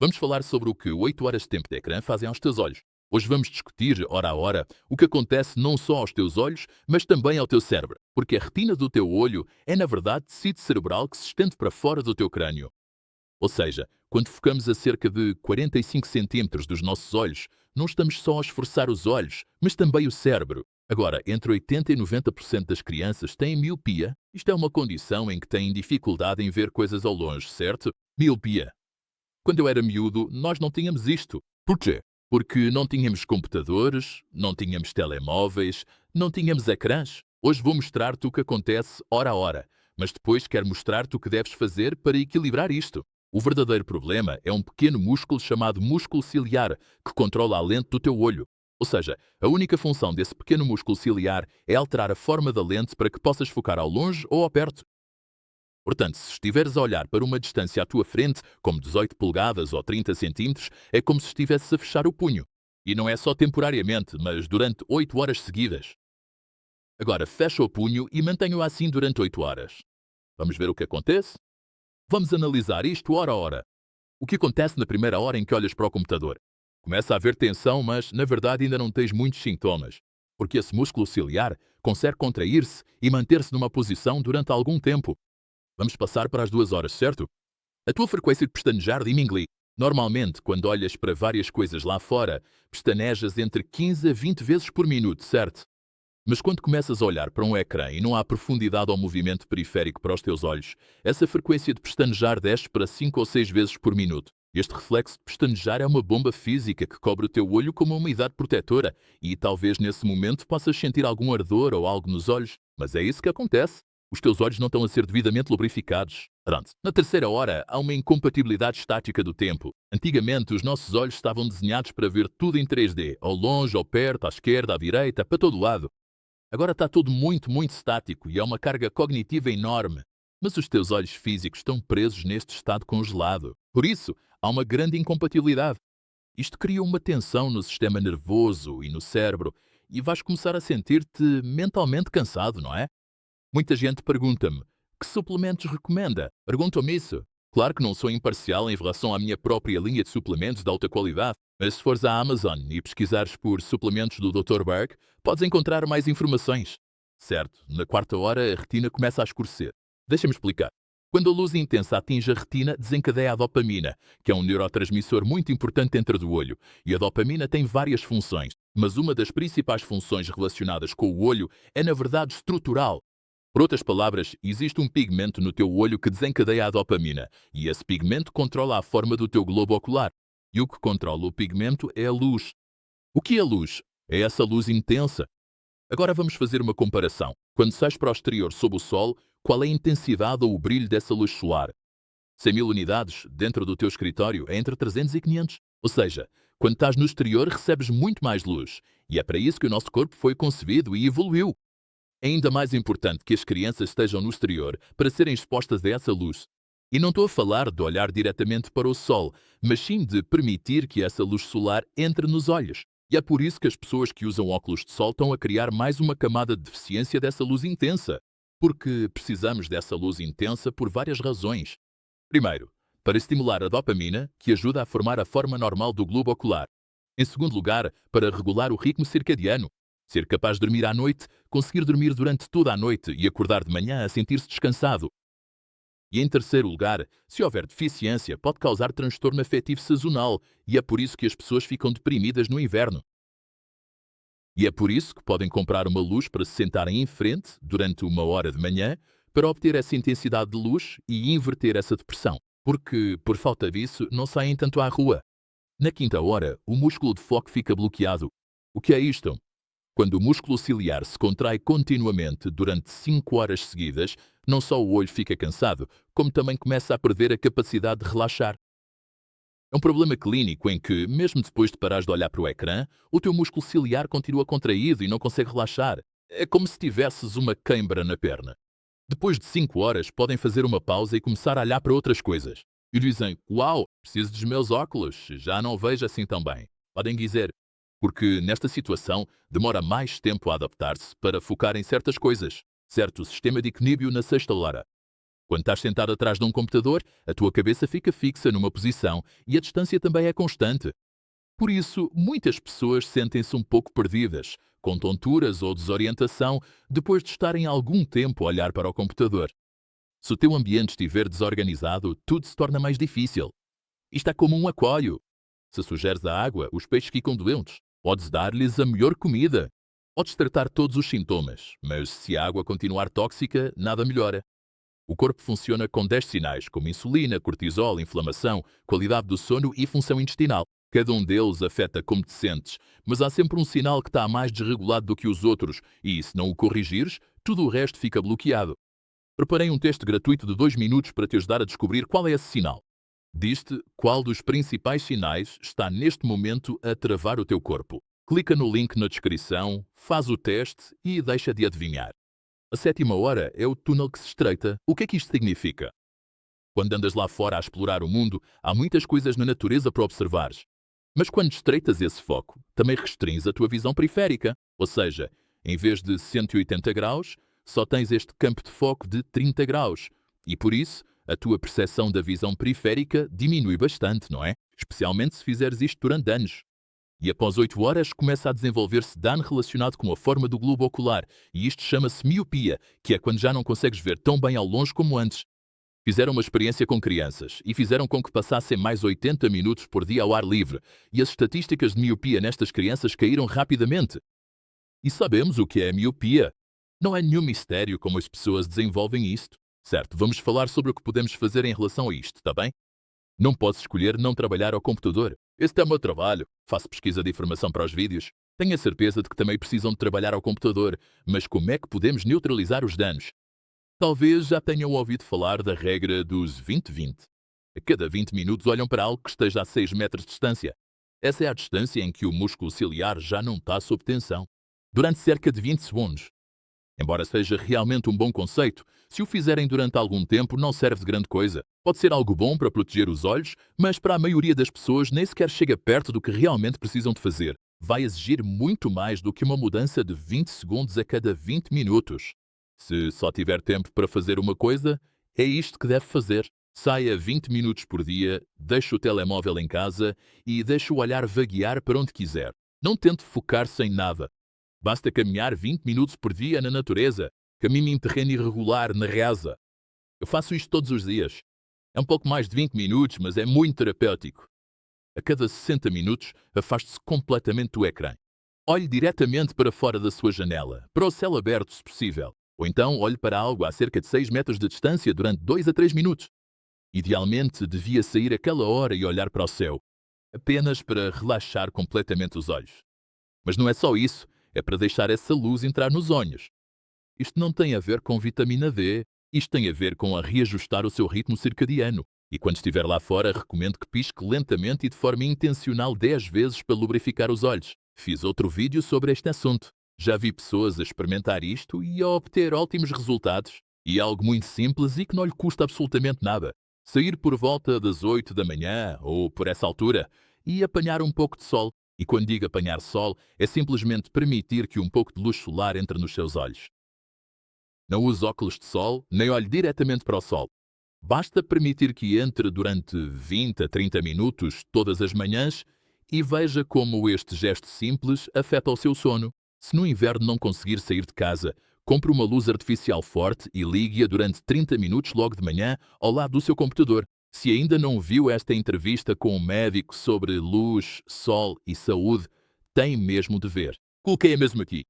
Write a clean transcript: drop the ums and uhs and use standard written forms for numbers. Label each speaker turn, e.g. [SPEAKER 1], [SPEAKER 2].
[SPEAKER 1] Vamos falar sobre o que 8 horas de tempo de ecrã fazem aos teus olhos. Hoje vamos discutir, hora a hora, o que acontece não só aos teus olhos, mas também ao teu cérebro. Porque a retina do teu olho é, na verdade, tecido cerebral que se estende para fora do teu crânio. Ou seja, quando focamos a cerca de 45 centímetros dos nossos olhos, não estamos só a esforçar os olhos, mas também o cérebro. Agora, entre 80 e 90% das crianças têm miopia. Isto é uma condição em que têm dificuldade em ver coisas ao longe, certo? Miopia. Quando eu era miúdo, nós não tínhamos isto. Por quê? Porque não tínhamos computadores, não tínhamos telemóveis, não tínhamos ecrãs. Hoje vou mostrar-te o que acontece hora a hora, mas depois quero mostrar-te o que deves fazer para equilibrar isto. O verdadeiro problema é um pequeno músculo chamado músculo ciliar, que controla a lente do teu olho. Ou seja, a única função desse pequeno músculo ciliar é alterar a forma da lente para que possas focar ao longe ou ao perto. Portanto, se estiveres a olhar para uma distância à tua frente, como 18 polegadas ou 30 centímetros, é como se estivesses a fechar o punho. E não é só temporariamente, mas durante 8 horas seguidas. Agora, fecha o punho e mantenha-o assim durante 8 horas. Vamos ver o que acontece? Vamos analisar isto hora a hora. O que acontece na primeira hora em que olhas para o computador? Começa a haver tensão, mas na verdade ainda não tens muitos sintomas, porque esse músculo ciliar consegue contrair-se e manter-se numa posição durante algum tempo. Vamos passar para as 2 horas, certo? A tua frequência de pestanejar diminui. Normalmente, quando olhas para várias coisas lá fora, pestanejas entre 15 a 20 vezes por minuto, certo? Mas quando começas a olhar para um ecrã e não há profundidade ou movimento periférico para os teus olhos, essa frequência de pestanejar desce para 5 ou 6 vezes por minuto. Este reflexo de pestanejar é uma bomba física que cobre o teu olho como uma umidade protetora e talvez nesse momento possas sentir algum ardor ou algo nos olhos, mas é isso que acontece. Os teus olhos não estão a ser devidamente lubrificados. Pronto. Na terceira hora, há uma incompatibilidade estática do tempo. Antigamente, os nossos olhos estavam desenhados para ver tudo em 3D, ao longe, ao perto, à esquerda, à direita, para todo lado. Agora está tudo muito estático e há uma carga cognitiva enorme. Mas os teus olhos físicos estão presos neste estado congelado. Por isso, há uma grande incompatibilidade. Isto cria uma tensão no sistema nervoso e no cérebro e vais começar a sentir-te mentalmente cansado, não é? Muita gente pergunta-me, que suplementos recomenda? Perguntam-me isso. Claro que não sou imparcial em relação à minha própria linha de suplementos de alta qualidade, mas se fores à Amazon e pesquisares por suplementos do Dr. Berg, podes encontrar mais informações. Certo, na quarta hora a retina começa a escurecer. Deixa-me explicar. Quando a luz intensa atinge a retina, desencadeia a dopamina, que é um neurotransmissor muito importante dentro do olho. E a dopamina tem várias funções, mas uma das principais funções relacionadas com o olho é, na verdade, estrutural. Por outras palavras, existe um pigmento no teu olho que desencadeia a dopamina, e esse pigmento controla a forma do teu globo ocular. E o que controla o pigmento é a luz. O que é a luz? É essa luz intensa. Agora vamos fazer uma comparação. Quando sais para o exterior sob o sol, qual é a intensidade ou o brilho dessa luz solar? 100.000 unidades dentro do teu escritório é entre 300 e 500. Ou seja, quando estás no exterior recebes muito mais luz. E é para isso que o nosso corpo foi concebido e evoluiu. É ainda mais importante que as crianças estejam no exterior para serem expostas a essa luz. E não estou a falar de olhar diretamente para o sol, mas sim de permitir que essa luz solar entre nos olhos. E é por isso que as pessoas que usam óculos de sol estão a criar mais uma camada de deficiência dessa luz intensa. Porque precisamos dessa luz intensa por várias razões. Primeiro, para estimular a dopamina, que ajuda a formar a forma normal do globo ocular. Em segundo lugar, para regular o ritmo circadiano. Ser capaz de dormir à noite, conseguir dormir durante toda a noite e acordar de manhã a sentir-se descansado. E em terceiro lugar, se houver deficiência, pode causar transtorno afetivo sazonal e é por isso que as pessoas ficam deprimidas no inverno. E é por isso que podem comprar uma luz para se sentarem em frente durante 1 hora de manhã para obter essa intensidade de luz e inverter essa depressão. Porque, por falta disso, não saem tanto à rua. Na quinta hora, o músculo de foco fica bloqueado. O que é isto? Quando o músculo ciliar se contrai continuamente durante 5 horas seguidas, não só o olho fica cansado, como também começa a perder a capacidade de relaxar. É um problema clínico em que, mesmo depois de parares de olhar para o ecrã, o teu músculo ciliar continua contraído e não consegue relaxar. É como se tivesses uma cãibra na perna. Depois de 5 horas, podem fazer uma pausa e começar a olhar para outras coisas. E dizem, uau, preciso dos meus óculos, já não vejo assim tão bem. Podem dizer, porque nesta situação demora mais tempo a adaptar-se para focar em certas coisas. Certo sistema de equilíbrio na sexta hora. Quando estás sentado atrás de um computador, a tua cabeça fica fixa numa posição e a distância também é constante. Por isso, muitas pessoas sentem-se um pouco perdidas, com tonturas ou desorientação, depois de estarem algum tempo a olhar para o computador. Se o teu ambiente estiver desorganizado, tudo se torna mais difícil. Isto é como um aquário. Se sugeres a água, os peixes ficam doentes. Podes dar-lhes a melhor comida. Podes tratar todos os sintomas, mas se a água continuar tóxica, nada melhora. O corpo funciona com 10 sinais, como insulina, cortisol, inflamação, qualidade do sono e função intestinal. Cada um deles afeta como te sentes, mas há sempre um sinal que está mais desregulado do que os outros e, se não o corrigires, tudo o resto fica bloqueado. Preparei um teste gratuito de 2 minutos para te ajudar a descobrir qual é esse sinal. Diz-te qual dos principais sinais está neste momento a travar o teu corpo. Clica no link na descrição, faz o teste e deixa de adivinhar. A 7ª hora é o túnel que se estreita. O que é que isto significa? Quando andas lá fora a explorar o mundo, há muitas coisas na natureza para observares. Mas quando estreitas esse foco, também restringes a tua visão periférica. Ou seja, em vez de 180 graus, só tens este campo de foco de 30 graus. E por isso, a tua percepção da visão periférica diminui bastante, não é? Especialmente se fizeres isto durante anos. E após 8 horas começa a desenvolver-se dano relacionado com a forma do globo ocular, e isto chama-se miopia, que é quando já não consegues ver tão bem ao longe como antes. Fizeram uma experiência com crianças e fizeram com que passassem mais 80 minutos por dia ao ar livre, e as estatísticas de miopia nestas crianças caíram rapidamente. E sabemos o que é a miopia. Não é nenhum mistério como as pessoas desenvolvem isto. Certo, vamos falar sobre o que podemos fazer em relação a isto, tá bem? Não posso escolher não trabalhar ao computador. Este é o meu trabalho. Faço pesquisa de informação para os vídeos. Tenho a certeza de que também precisam de trabalhar ao computador, mas como é que podemos neutralizar os danos? Talvez já tenham ouvido falar da regra dos 20-20. A cada 20 minutos olham para algo que esteja a 6 metros de distância. Essa é a distância em que o músculo ciliar já não está sob tensão. Durante cerca de 20 segundos. Embora seja realmente um bom conceito, se o fizerem durante algum tempo não serve de grande coisa. Pode ser algo bom para proteger os olhos, mas para a maioria das pessoas nem sequer chega perto do que realmente precisam de fazer. Vai exigir muito mais do que uma mudança de 20 segundos a cada 20 minutos. Se só tiver tempo para fazer uma coisa, é isto que deve fazer. Saia 20 minutos por dia, deixe o telemóvel em casa e deixe o olhar vaguear para onde quiser. Não tente focar-se em nada. Basta caminhar 20 minutos por dia na natureza. Caminhe em terreno irregular, na reza. Eu faço isto todos os dias. É um pouco mais de 20 minutos, mas é muito terapêutico. A cada 60 minutos, afaste-se completamente do ecrã. Olhe diretamente para fora da sua janela, para o céu aberto, se possível. Ou então, olhe para algo a cerca de 6 metros de distância durante 2 a 3 minutos. Idealmente, devia sair aquela hora e olhar para o céu, apenas para relaxar completamente os olhos. Mas não é só isso, é para deixar essa luz entrar nos olhos. Isto não tem a ver com vitamina D, isto tem a ver com a reajustar o seu ritmo circadiano. E quando estiver lá fora, recomendo que pisque lentamente e de forma intencional 10 vezes para lubrificar os olhos. Fiz outro vídeo sobre este assunto. Já vi pessoas a experimentar isto e a obter ótimos resultados. E é algo muito simples e que não lhe custa absolutamente nada. Sair por volta das 8 da manhã, ou por essa altura, e apanhar um pouco de sol. E quando digo apanhar sol, é simplesmente permitir que um pouco de luz solar entre nos seus olhos. Não use óculos de sol, nem olhe diretamente para o sol. Basta permitir que entre durante 20 a 30 minutos todas as manhãs e veja como este gesto simples afeta o seu sono. Se no inverno não conseguir sair de casa, compre uma luz artificial forte e ligue-a durante 30 minutos logo de manhã ao lado do seu computador. Se ainda não viu esta entrevista com um médico sobre luz, sol e saúde, tem mesmo de ver. Coloquei-a mesmo aqui.